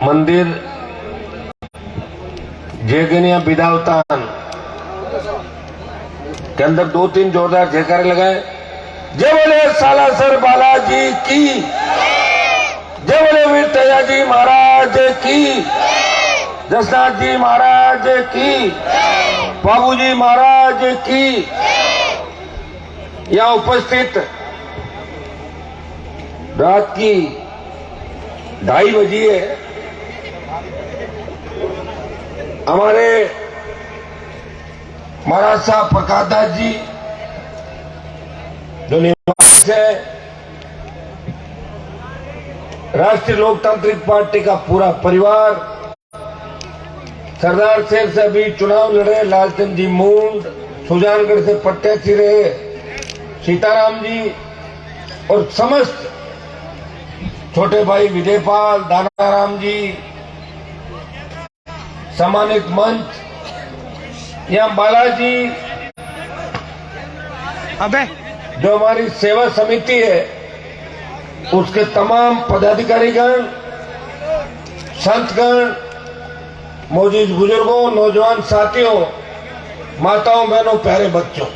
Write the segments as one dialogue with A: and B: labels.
A: मंदिर जयगनिया विदावतान के अंदर 2-3 जोरदार जयकारे लगाए। जय बोले सालासर बालाजी की, जय बोले वीर तेजाजी महाराज की, जसनाथ जी महाराज की, बाबूजी महाराज की। यहाँ उपस्थित रात की 2:30 बजी है। हमारे महाराज साहब प्रकाश दास जी जो निवास है, राष्ट्रीय लोकतांत्रिक पार्टी का पूरा परिवार, सरदार शेर से अभी चुनाव लड़े लालचंद जी मूंड, सुजानगढ़ से प्रत्याशी रहे सीताराम जी, और समस्त छोटे भाई विजयपाल, दानाराम जी, सम्मानित मंच, यहाँ बालाजी,
B: अबे
A: जो हमारी सेवा समिति है उसके तमाम पदाधिकारीगण, संतगण, मौजूद बुजुर्गों, नौजवान साथियों, माताओं, बहनों, प्यारे बच्चों,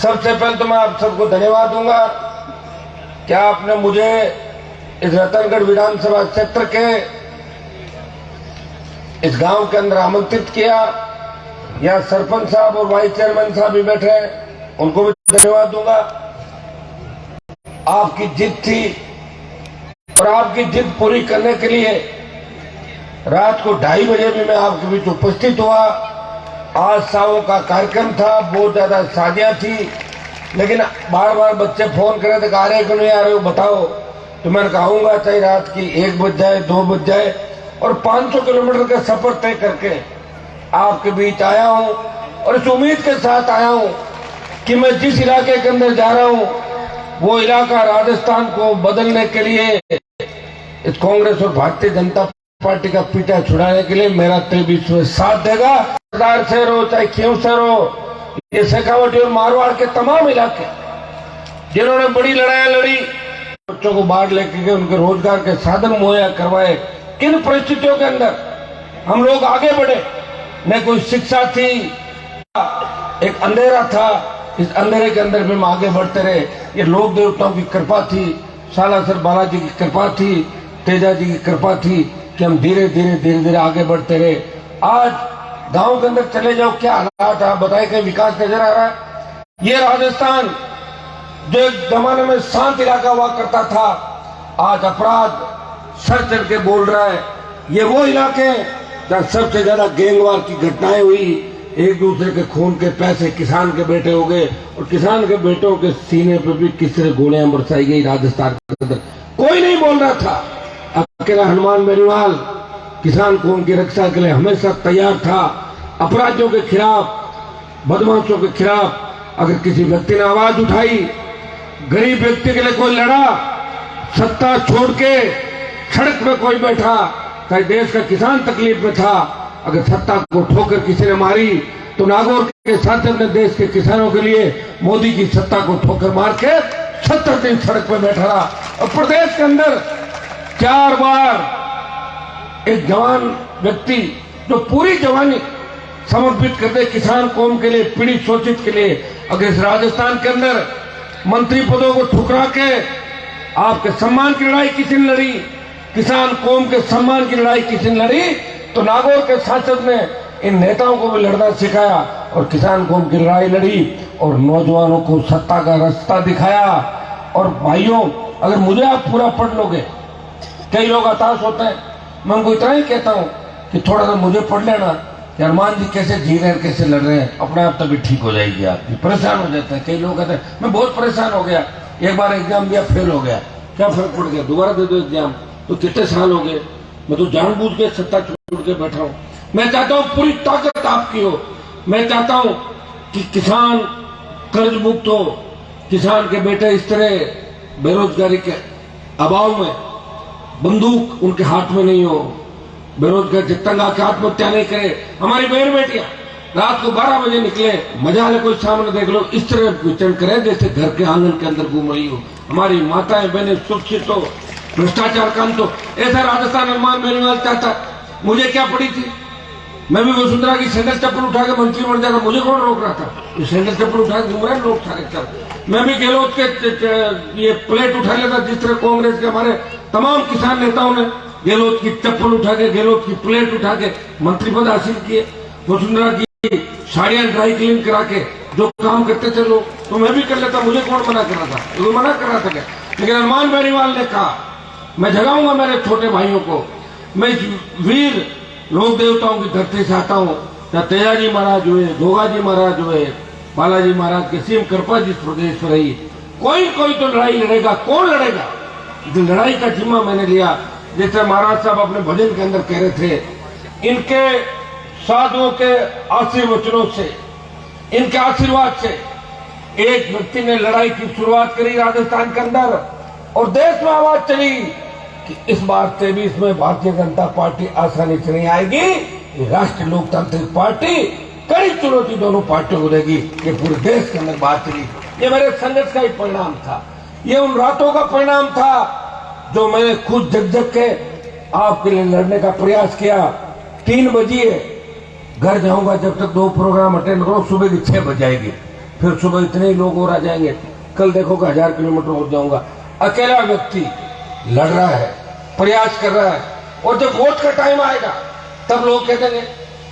A: सबसे पहले तो मैं आप सबको धन्यवाद दूंगा कि आपने मुझे इस रतनगढ़ विधानसभा क्षेत्र के इस गांव के अंदर आमंत्रित किया। यहाँ सरपंच साहब और वाइस चेयरमैन साहब भी बैठे हैं, उनको भी धन्यवाद दूंगा। आपकी जिद थी और आपकी जिद पूरी करने के लिए रात को 2:30 बजे भी मैं आपके बीच उपस्थित हुआ। आज सावों का कार्यक्रम था, बहुत ज्यादा शादियां थी, लेकिन बार बार बच्चे फोन करे थे, आ रहे क्यों नहीं आ रहे हो बताओ। तो मैंने कहूंगा चाहे रात की 1 बज जाए, 2 बज जाए, और 500 किलोमीटर का सफर तय करके आपके बीच आया हूं, और इस उम्मीद के साथ आया हूं कि मैं जिस इलाके के अंदर जा रहा हूं वो इलाका राजस्थान को बदलने के लिए, इस कांग्रेस और भारतीय जनता पार्टी का पीछा छुड़ाने के लिए मेरा तय विश्व साथ देगा। सरदार शहर हो चाहे खींवसर हो, ये शेखावटी और मारवाड़ के तमाम इलाके जिन्होंने बड़ी लड़ाइयां लड़ी, बच्चों को बाहर लेके गए, उनके रोजगार के साधन मुहैया करवाए, किन परिस्थितियों के अंदर हम लोग आगे बढ़े। न कोई शिक्षा थी, एक अंधेरा था, इस अंधेरे के अंदर भी हम आगे बढ़ते रहे। ये लोक देवताओं की कृपा थी, सालासर बालाजी की कृपा थी, तेजा जी की कृपा थी कि हम धीरे धीरे आगे बढ़ते रहे। आज गांव के अंदर चले जाओ, क्या हालात है बताए, कहीं विकास नजर आ रहा है? ये राजस्थान जो एक जमाने में शांत इलाका हुआ करता था, आज अपराध सर चढ़ के बोल रहा है। ये वो इलाके जहां सबसे ज्यादा गैंगवार की घटनाएं हुई, एक दूसरे के खून के पैसे किसान के बेटे हो गए, और किसान के बेटों के सीने पे भी किस तरह गोलियां बरसाई गई राजस्थान के अंदर। कोई नहीं बोल रहा था, अकेला हनुमान बेनीवाल किसान कौम की रक्षा के लिए हमेशा तैयार था। अपराधियों के खिलाफ, बदमाशों के खिलाफ अगर किसी व्यक्ति ने आवाज उठाई, गरीब व्यक्ति के लिए कोई लड़ा, सत्ता छोड़ के सड़क पे कोई बैठा, चाहे देश का किसान तकलीफ में था, अगर सत्ता को ठोकर किसी ने मारी तो नागौर के सांसद ने देश के किसानों के लिए मोदी की सत्ता को ठोकर मार के 70 दिन सड़क पे बैठा रहा। और प्रदेश के अंदर 4 बार एक जवान व्यक्ति जो पूरी जवानी समर्पित कर दे किसान कौम के लिए, पीड़ित शोषित के लिए, अगर इस राजस्थान के अंदर मंत्री पदों को ठुकरा के आपके सम्मान की लड़ाई किसी ने लड़ी, किसान कौम के सम्मान की लड़ाई किसी ने लड़ी, तो नागौर के सांसद ने इन नेताओं को भी लड़ना सिखाया और किसान कौम की लड़ाई लड़ी और नौजवानों को सत्ता का रास्ता दिखाया। और भाइयों, अगर मुझे आप पूरा पढ़ लोगे, कई लोग हताश होते हैं, मैं उनको इतना ही कहता हूं कि थोड़ा सा मुझे पढ़ लेना कि हनुमान जी कैसे जी रहे हैं, कैसे लड़ रहे हैं, अपने आप तभी ठीक हो जाएगी। आप परेशान हो जाते हैं, कई लोग कहते हैं मैं बहुत परेशान हो गया, एक बार एग्जाम दिया फेल हो गया, क्या फर्क पड़ गया, दोबारा दे दो एग्जाम, तो कितने साल हो गए, मैं तो जानबूझ के सत्ता छोड़ के बैठा हूं। मैं चाहता हूं पूरी ताकत आपकी हो, मैं चाहता हूं कि किसान कर्ज मुक्त हो, किसान के बेटे इस तरह बेरोजगारी के अभाव में बंदूक उनके हाथ में नहीं हो, बेरोजगार जितना के आत्महत्या नहीं करे। हमारी बहन बेटियां रात को 12 बजे निकले, मजा ले कोई सामने देख लो, इस तरह विचरण करे जैसे घर के आंगन के अंदर घूम रही हो। हमारी माताएं बहनें सुरक्षित हो, भ्रष्टाचार काम तो ऐसा राजस्थान हनुमान बेनीवाल चाहता, मुझे क्या पड़ी थी? मैं भी वसुंधरा की सैंडल चप्पल उठा के मंत्री बन जाता, मुझे कौन रोक रहा था? ये सैंडल चप्पल उठा के घूम रहे लोग सारे सब। मैं भी गहलोत के ये प्लेट उठा लेता, जिस तरह कांग्रेस के हमारे तमाम किसान नेताओं ने गहलोत की चप्पल उठा के, गहलोत की प्लेट उठा के मंत्री पद हासिल किए। वसुंधरा की साड़ियां ड्राई क्लीन करा के जो काम करते थे लोग, तो मैं भी कर लेता, मुझे कौन मना कर रहा था? तो मना कर रहा था क्या? लेकिन हनुमान बेनीवाल ने कहा मैं जगाऊंगा मेरे छोटे भाइयों को, मैं वीर लोक देवताओं की धरती से आता हूँ, चाहे तेजाजी महाराज हुए, घोगाजी महाराज हुए, बालाजी महाराज के सीम कृपा जिस प्रदेश पर रही, कोई तो लड़ाई लड़ेगा। कौन लड़ेगा? जो लड़ाई का जिम्मा मैंने लिया, जैसे महाराज साहब अपने भजन के अंदर कह रहे थे, इनके साधुओं के आशीर्वचनों से, इनके आशीर्वाद से एक व्यक्ति ने लड़ाई की शुरुआत करी राजस्थान के अंदर, और देश में आवाज चली कि इस बार से भी इसमें भारतीय जनता पार्टी आसानी से नहीं आएगी। राष्ट्रीय लोकतांत्रिक पार्टी कड़ी चुनौती दोनों पार्टियों को देगी। ये पूरे देश के अंदर बात चली। ये मेरे संघर्ष का ही परिणाम था, ये उन रातों का परिणाम था जो मैंने खुद जग के आपके लिए लड़ने का प्रयास किया। 3 बजे घर जाऊंगा, जब तक 2 प्रोग्राम अटेंड करो, सुबह की 6 बज जाएगी, फिर सुबह इतने ही लोग और आ जाएंगे। कल देखोगे 1000 किलोमीटर हो जाऊंगा। अकेला व्यक्ति लड़ रहा है, प्रयास कर रहा है, और जब वोट का टाइम आएगा तब लोग कह देंगे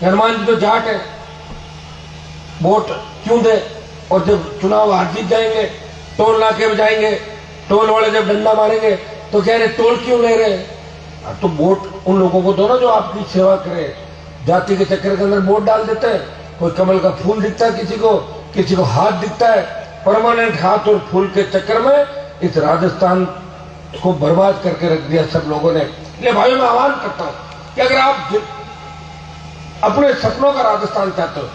A: हनुमान जी तो जाट है, वोट क्यों दे? और जब चुनाव हार जीत जाएंगे, टोल नाके में जाएंगे, टोल वाले जब डंडा मारेंगे तो कह रहे टोल क्यों ले रहे हैं? तो वोट उन लोगों को दो ना जो आपकी सेवा करे। जाति के चक्कर के अंदर वोट डाल देते हैं, कोई कमल का फूल दिखता है किसी को हाथ दिखता है, परमानेंट हाथ और फूल के चक्कर में इस राजस्थान को बर्बाद करके रख दिया सब लोगों ने। इसलिए भाइयों मैं आह्वान करता हूं कि अगर आप अपने सपनों का राजस्थान चाहते हो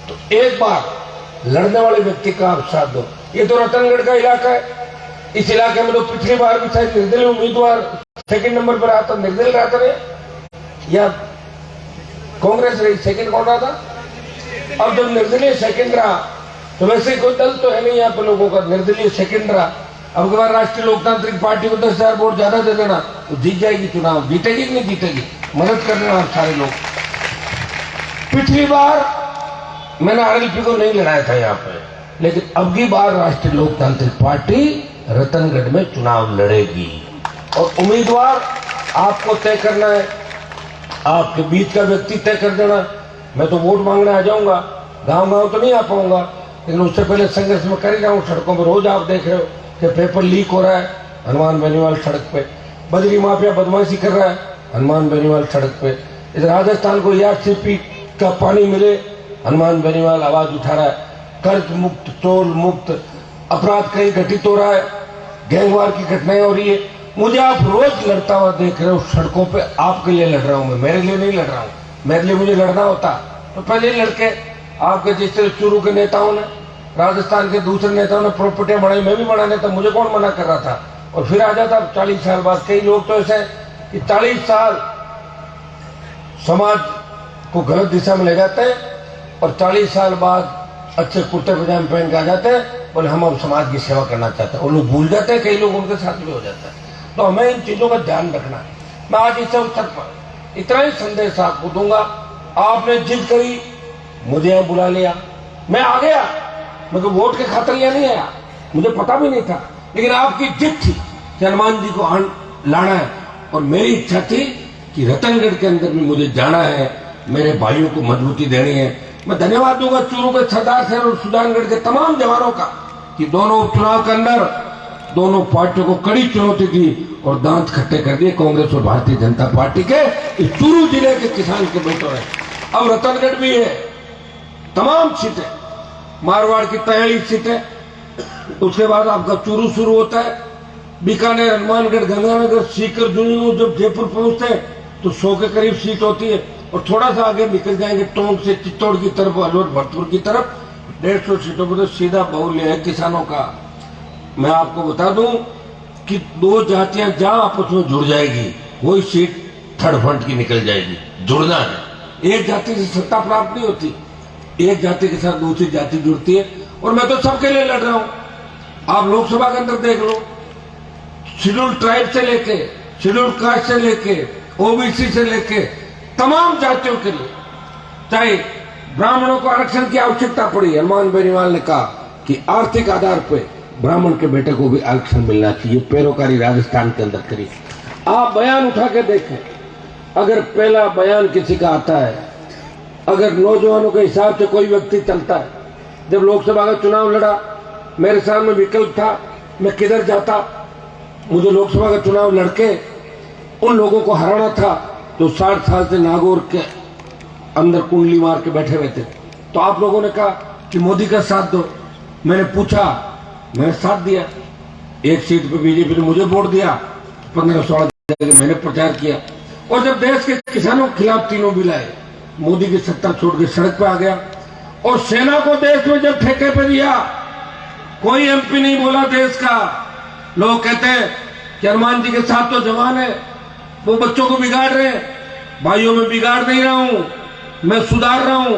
A: तो एक बार लड़ने वाले व्यक्ति का आप साथ दो। ये तो रतनगढ़ का इलाका है, इस इलाके में तो पिछली बार भी शायद निर्दलीय उम्मीदवार 2nd नंबर पर आता, निर्दलीय रहा था या कांग्रेस रही, 2nd कौन रहा था? अब जब निर्दलीय 2nd रहा तो वैसे कोई दल तो है नहीं यहाँ पे लोगों का, निर्दलीय 2nd रहा। अब की बार राष्ट्रीय लोकतांत्रिक पार्टी को 10,000 वोट ज्यादा दे देना तो जीत जाएगी चुनाव। जीतेगी कि नहीं जीतेगी? मदद कर देना आप सारे लोग। पिछली बार मैंने आरएलपी को नहीं लड़ाया था यहाँ पे, लेकिन अब की बार राष्ट्रीय लोकतांत्रिक पार्टी रतनगढ़ में चुनाव लड़ेगी, और उम्मीदवार आपको तय करना है, आपके बीच का व्यक्ति तय कर देना। मैं तो वोट मांगने आ जाऊंगा, गांव तो नहीं आ पाऊंगा, लेकिन उससे पहले संघर्ष में कर ही जाऊँ। सड़कों पर रोज आप देख रहे हो कि पेपर लीक हो रहा है, हनुमान बेनीवाल सड़क पे, बजरी माफिया बदमाशी कर रहा है, हनुमान बेनीवाल सड़क पे। इस राजस्थान को ERCP का पानी मिले, हनुमान बेनीवाल आवाज उठा रहा है। कर्ज मुक्त, टोल मुक्त, अपराध कहीं घटित हो रहा है, गैंगवार की घटनाएं हो रही है। मुझे आप रोज लड़ता हुआ देख रहे हो सड़कों पे, आपके लिए लड़ रहा हूं मैं, मेरे लिए नहीं लड़ रहा हूं। मेरे लिए मुझे लड़ना होता तो पहले ही लड़के आपके जिस तरह चूरू के नेताओं ने, राजस्थान के दूसरे नेताओं ने प्रॉपर्टियां बढ़ाई, मैं भी बढ़ाने था, मुझे कौन मना कर रहा था? और फिर आ जाता 40 साल बाद। कई लोग तो ऐसे कि 40 साल समाज को गलत दिशा में ले जाते हैं और 40 साल बाद अच्छे कुर्ते पजामे पहन के आ जाते हैं, बोले हम अब समाज की सेवा करना चाहते हैं। वो लोग भूल जाते हैं, कई लोग उनके साथ भी हो जाता है। तो हमें इन चीजों का ध्यान रखना है। मैं आज इस अवसर पर इतना ही संदेश आपको दूंगा। आपने जिद करी, मुझे यहाँ बुला लिया, मैं आ गया, मगर वोट के खातिर यहाँ नहीं आया, मुझे पता भी नहीं था, लेकिन आपकी जिद थी कि हनुमान जी को लाना है, और मेरी इच्छा थी कि रतनगढ़ के अंदर भी मुझे जाना है, मेरे भाइयों को मजबूती देनी है। मैं धन्यवाद दूंगा चूरू के सरदार शहर और सुजानगढ़ के तमाम जवानों का कि दोनों उपचुनाव के अंदर दोनों पार्टियों को कड़ी चुनौती दी और दांत खट्टे कर दिए कांग्रेस और भारतीय जनता पार्टी के। इस चूरू जिले के किसान के बेटों है। अब रतनगढ़ भी है, तमाम सीटें, मारवाड़ की 43 सीटें, उसके बाद आपका चूरू शुरू होता है, बीकानेर, हनुमानगढ़, गंगानगर, सीकर, झुंझुनू। जब जयपुर पहुंचते हैं तो 100 के करीब सीट होती है, और थोड़ा सा आगे निकल जाएंगे टोंक से चित्तौड़ की तरफ, अलवर, भरतपुर की तरफ, 150 सीटों पर तो सीधा बाहुल्य है किसानों का। मैं आपको बता दूं कि 2 जातियां जहां आपस में जुड़ जाएगी वही सीट थर्ड फ्रंट की निकल जाएगी। जुड़ना है, एक जाति से सत्ता प्राप्त नहीं होती, एक जाति के साथ दूसरी जाति जुड़ती है। और मैं तो सबके लिए लड़ रहा हूं। आप लोकसभा के अंदर देख लो, शेड्यूल ट्राइब से लेके शेड्यूल कास्ट से लेके ओबीसी से लेके तमाम जातियों के लिए, चाहे ब्राह्मणों को आरक्षण की आवश्यकता पड़ी, हनुमान बेनीवाल ने कहा कि आर्थिक आधार पे ब्राह्मण के बेटे को भी आरक्षण मिलना चाहिए। पैरोकारी राजस्थान के अंदर करी। आप बयान उठा के देखें, अगर पहला बयान किसी का आता है, अगर नौजवानों के हिसाब से कोई व्यक्ति चलता है, जब लोकसभा का चुनाव लड़ा मेरे सामने विकल्प था मैं किधर जाता, मुझे लोकसभा का चुनाव लड़के उन लोगों को हराना था जो 60 साल से नागौर के अंदर कुंडली मार के बैठे हुए थे। तो आप लोगों ने कहा कि मोदी का साथ दो। मैंने पूछा, मैंने साथ दिया। एक सीट पे बीजेपी ने मुझे वोट दिया, 15-16 जगह मैंने प्रचार किया। और जब देश के किसानों के खिलाफ तीनों बिल आए, मोदी की सत्ता छोड़ के सड़क पे आ गया। और सेना को देश में जब ठेके पे दिया, कोई एमपी नहीं बोला देश का। लोग कहते हैं कि हनुमान जी के साथ तो जवान है, वो बच्चों को बिगाड़ रहे हैं। भाइयों में बिगाड़ नहीं रहा हूं, मैं सुधार रहा हूं।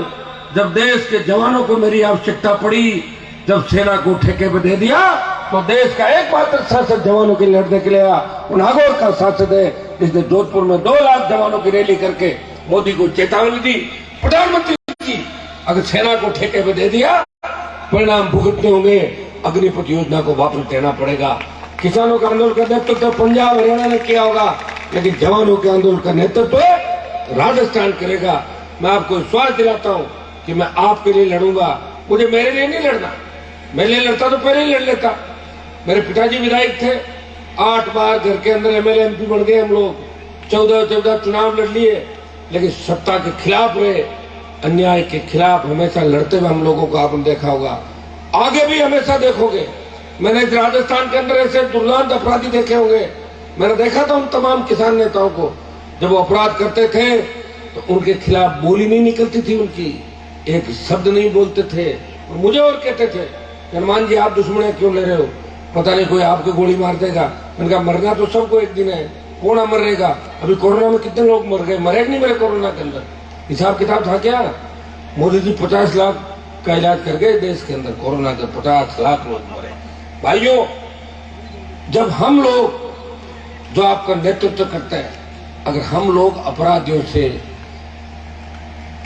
A: जब देश के जवानों को मेरी आवश्यकता पड़ी, जब सेना को ठेके पे दे दिया, तो देश का एकमात्र सांसद जवानों के लड़ने के लिए आया, नागौर का सांसद है, जिसने जोधपुर में 2 लाख जवानों की रैली करके मोदी को चेतावनी दी, प्रधानमंत्री की। अगर सेना को ठेके पे दे दिया, परिणाम भुगतने होंगे। अग्निपथ योजना को वापस देना पड़ेगा। किसानों का आंदोलन का नेतृत्व तो पंजाब हरियाणा ने किया होगा, लेकिन जवानों के आंदोलन का नेतृत्व राजस्थान करेगा। मैं आपको विश्वास दिलाता हूं कि मैं आपके लिए लड़ूंगा। मुझे मेरे लिए नहीं लड़ना, मेरे लिए लड़ता तो पहले ही लड़ लेता। मेरे पिताजी विधायक थे, 8 बार घर के अंदर एमएलए एमपी बन गए हम लोग, 14 चुनाव लड़ लिए, लेकिन सत्ता के खिलाफ रहे, अन्याय के खिलाफ हमेशा लड़ते हुए हम लोगों को आपने देखा होगा, आगे भी हमेशा देखोगे। मैंने राजस्थान के अंदर ऐसे दुर्दांत अपराधी देखे होंगे। मैंने देखा था उन तमाम किसान नेताओं को, जब वो अपराध करते थे तो उनके खिलाफ बोली नहीं निकलती थी, उनकी एक शब्द नहीं बोलते थे। और मुझे और कहते थे, हनुमान जी आप दुश्मन क्यों ले रहे हो, पता नहीं कोई आपको गोली मार देगा। मैंने कहा मरना तो सबको एक दिन है, कौन मरेगा। अभी कोरोना में कितने लोग मर गए, मरे नहीं मरे कोरोना के अंदर, हिसाब किताब था क्या। मोदी जी 50 लाख का इलाज कर गए देश के अंदर, कोरोना के 50 लाख लोग मरे। भाइयों, जब हम लोग जो आपका नेतृत्व करते हैं, अगर हम लोग अपराधियों से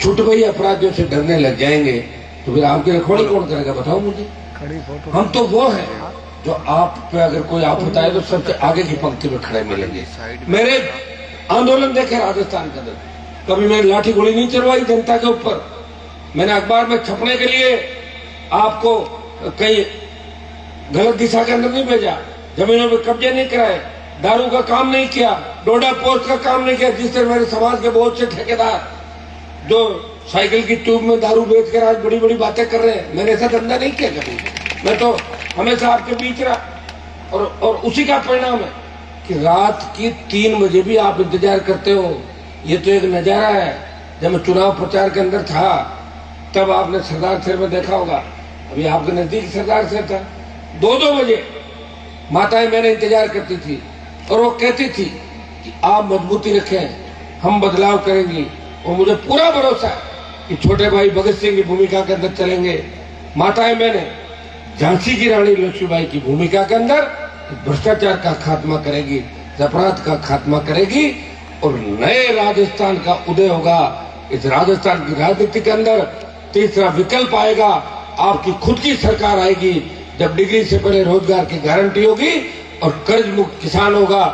A: छूट गई, अपराधियों से डरने लग जाएंगे, तो फिर आपकी रखवाली कौन करेगा, बताओ मुझे। हम तो वो हैं जो आप पे अगर कोई आपदा है तो सबसे आगे की पंक्ति में खड़े मिलेंगे। मेरे आंदोलन देखे राजस्थान के अंदर, कभी मैंने लाठी गोली नहीं चलवाई जनता के ऊपर। मैंने अखबार में छपने के लिए आपको कहीं गलत दिशा के अंदर नहीं भेजा, जमीनों पे कब्जे नहीं कराए, दारू का काम नहीं किया, डोडा पोस्ट का काम नहीं किया, जिससे मेरे समाज के बहुत से ठेकेदार जो साइकिल की ट्यूब में दारू बेच कर आज बड़ी बड़ी बातें कर रहे हैं, मैंने ऐसा धंधा नहीं किया कभी। मैं तो हमेशा आपके बीच रहा। और उसी का परिणाम है कि रात की 3 बजे भी आप इंतजार करते हो। ये तो एक नजारा है। जब मैं चुनाव प्रचार के अंदर था, तब आपने सरदार शहर में देखा होगा, अभी आपके नजदीक सरदार शहर था, 2-2 बजे माताएं मैंने इंतजार करती थी, और वो कहती थी कि आप मजबूती रखें, हम बदलाव करेंगे। और मुझे पूरा भरोसा है कि छोटे भाई भगत सिंह की भूमिका के अंदर चलेंगे। माताएं मैंने झांसी की रानी लक्ष्मीबाई की भूमिका के अंदर भ्रष्टाचार का खात्मा करेगी, अपराध का खात्मा करेगी, और नए राजस्थान का उदय होगा। इस राजस्थान की राजनीति के अंदर तीसरा विकल्प आएगा, आपकी खुद की सरकार आएगी, जब डिग्री से पहले रोजगार की गारंटी होगी और कर्ज मुक्त किसान होगा,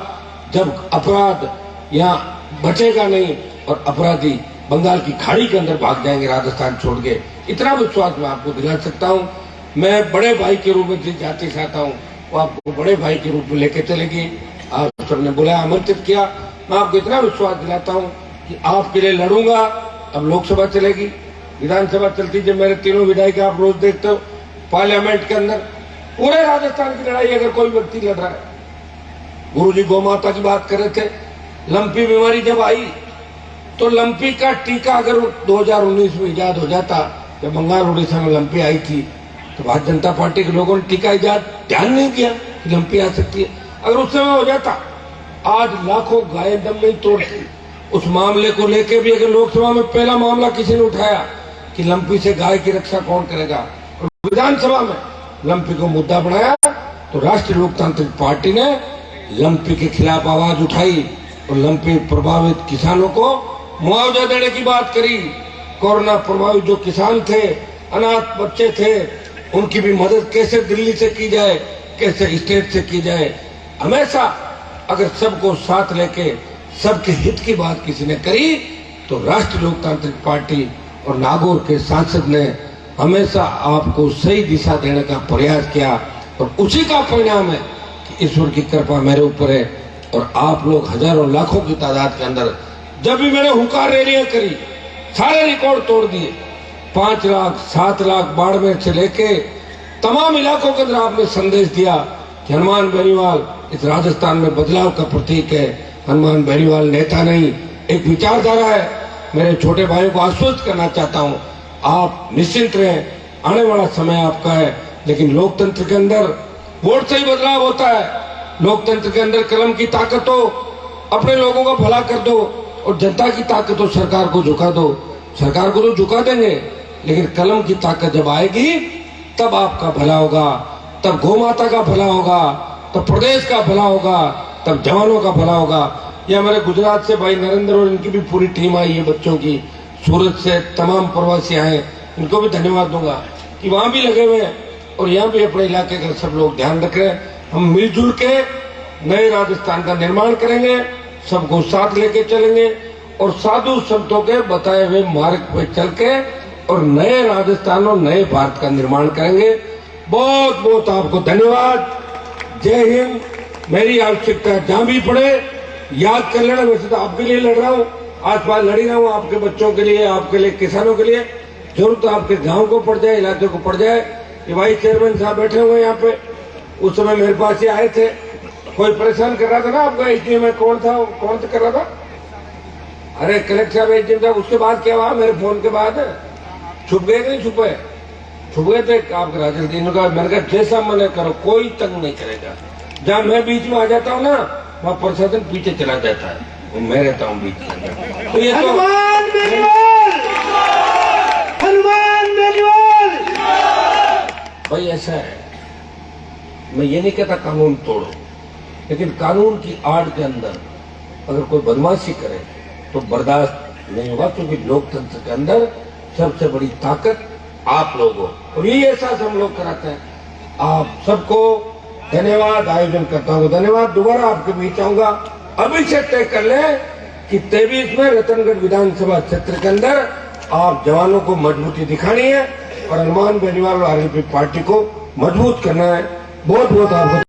A: जब अपराध यहाँ बचेगा नहीं और अपराधी बंगाल की खाड़ी के अंदर भाग जाएंगे राजस्थान छोड़ के। इतना विश्वास मैं आपको दिला सकता हूँ। मैं बड़े भाई के रूप में जिस जाति से आता हूँ, वो आपको बड़े भाई के रूप में लेके चलेगी। आप सबने बुलाया, आमंत्रित किया, मैं आपको इतना विश्वास दिलाता हूँ कि आपके लिए लड़ूंगा। अब लोकसभा चलेगी, विधानसभा चलती, जब मेरे तीनों विधायक आप रोज देखते हो पार्लियामेंट के अंदर, पूरे राजस्थान की लड़ाई अगर कोई व्यक्ति लड़ रहा है। गुरुजी गौ माता की बात कर रहे थे, लंपी बीमारी जब आई तो लंपी का टीका अगर 2019 में इजाद हो जाता, जब बंगाल उड़ीसा में लंपी आई थी, तो भारतीय जनता पार्टी के लोगों ने टीका इजाद ध्यान नहीं किया कि लंपी आ सकती है। अगर उस समय हो जाता, आज लाखों गाय दम नहीं तोड़ती। उस मामले को लेके भी अगर लोकसभा में पहला मामला किसी ने उठाया कि लंपी से गाय की रक्षा कौन करेगा, और विधानसभा में लंपी को मुद्दा बनाया, तो राष्ट्रीय लोकतांत्रिक पार्टी ने लंपी के खिलाफ आवाज उठाई और लंपी प्रभावित किसानों को मुआवजा देने की बात करी। कोरोना प्रभावित जो किसान थे, अनाथ बच्चे थे, उनकी भी मदद कैसे दिल्ली से की जाए, कैसे स्टेट से की जाए। हमेशा अगर सबको साथ लेके सबके हित की बात किसी ने करी तो राष्ट्रीय लोकतांत्रिक पार्टी और नागौर के सांसद ने हमेशा आपको सही दिशा देने का प्रयास किया और उसी का परिणाम है कि ईश्वर की कृपा मेरे ऊपर है। और आप लोग हजारों लाखों की तादाद के अंदर जब भी मैंने हुंकार रैलियां करी, सारे रिकॉर्ड तोड़ दिए। 5 लाख 7 लाख बाड़मेर से लेके तमाम इलाकों के अंदर आपने संदेश दिया कि हनुमान बेनीवाल इस राजस्थान में बदलाव का प्रतीक है। हनुमान बेनीवाल नेता नहीं, एक विचारधारा है। मेरे छोटे भाइयों को आश्वस्त करना चाहता हूं, आप निश्चिंत रहें, आने वाला समय आपका है। लेकिन लोकतंत्र के अंदर वोट से ही बदलाव होता है। लोकतंत्र के अंदर कलम की ताकत हो, अपने लोगों का भला कर दो, और जनता की ताकत हो, सरकार को झुका दो। सरकार को तो झुका देंगे, लेकिन कलम की ताकत जब आएगी तब आपका भला होगा, तब गौ माता का भला होगा, तब प्रदेश का भला होगा, तब जवानों का भला होगा। ये हमारे गुजरात से भाई नरेंद्र और इनकी भी पूरी टीम आई है, बच्चों की, सूरत से तमाम प्रवासी आए, इनको भी धन्यवाद दूंगा कि वहां भी लगे हुए हैं और यहाँ भी अपने इलाके का सब लोग ध्यान रख रहे हैं। हम मिलजुल के नए राजस्थान का निर्माण करेंगे, सबको साथ लेके चलेंगे और साधु संतों के बताए हुए मार्ग पे चल के और नए राजस्थान और नए भारत का निर्माण करेंगे। बहुत बहुत आपको धन्यवाद। जय हिंद। मेरी आवश्यकता जहां भी पड़े याद कर लेना। वैसे तो आपके लिए लड़ रहा हूँ, आसपास लड़ी रहा हूँ, आपके बच्चों के लिए, आपके लिए, किसानों के लिए। जरूरत आपके गांव को पड़ जाए, इलाके को पड़ जाए। ये भाई चेयरमैन साहब बैठे हुए हैं यहाँ पे, उस समय मेरे पास ही आए थे, कोई परेशान कर रहा था ना आपको। एसडीएम में कौन था, कौन से कर रहा था? अरे कलेक्टर साहब, एसडीएम साहब। उसके बाद क्या हुआ? मेरे फोन के बाद छुप गए कि नहीं छुपे? छुप गए थे आपके राजनीति का। मैंने कहा जैसा मन करो, कोई तंग नहीं करेगा। जहाँ मैं बीच में आ जाता हूँ ना, वहाँ प्रशासन पीछे चला जाता है, वो मैं रहता हूँ बीच में। तो ये तो
B: हनुमान बेनीवाल
A: भाई ऐसा है। मैं ये नहीं कहता कानून तोड़ो, लेकिन कानून की आड़ के अंदर अगर कोई बदमाशी करे तो बर्दाश्त नहीं होगा, क्योंकि लोकतंत्र के अंदर सबसे बड़ी ताकत आप लोग हो और यही एहसास हम लोग कराते हैं। आप सबको धन्यवाद। आयोजन करता हूँ धन्यवाद। दोबारा आपके बीच आऊंगा। अभी से तय कर ले कि 23 में रतनगढ़ विधानसभा क्षेत्र के अंदर आप जवानों को मजबूती दिखानी है और हनुमान बेनीवाल और आरएलपी पार्टी को मजबूत करना है। बहुत बहुत आपको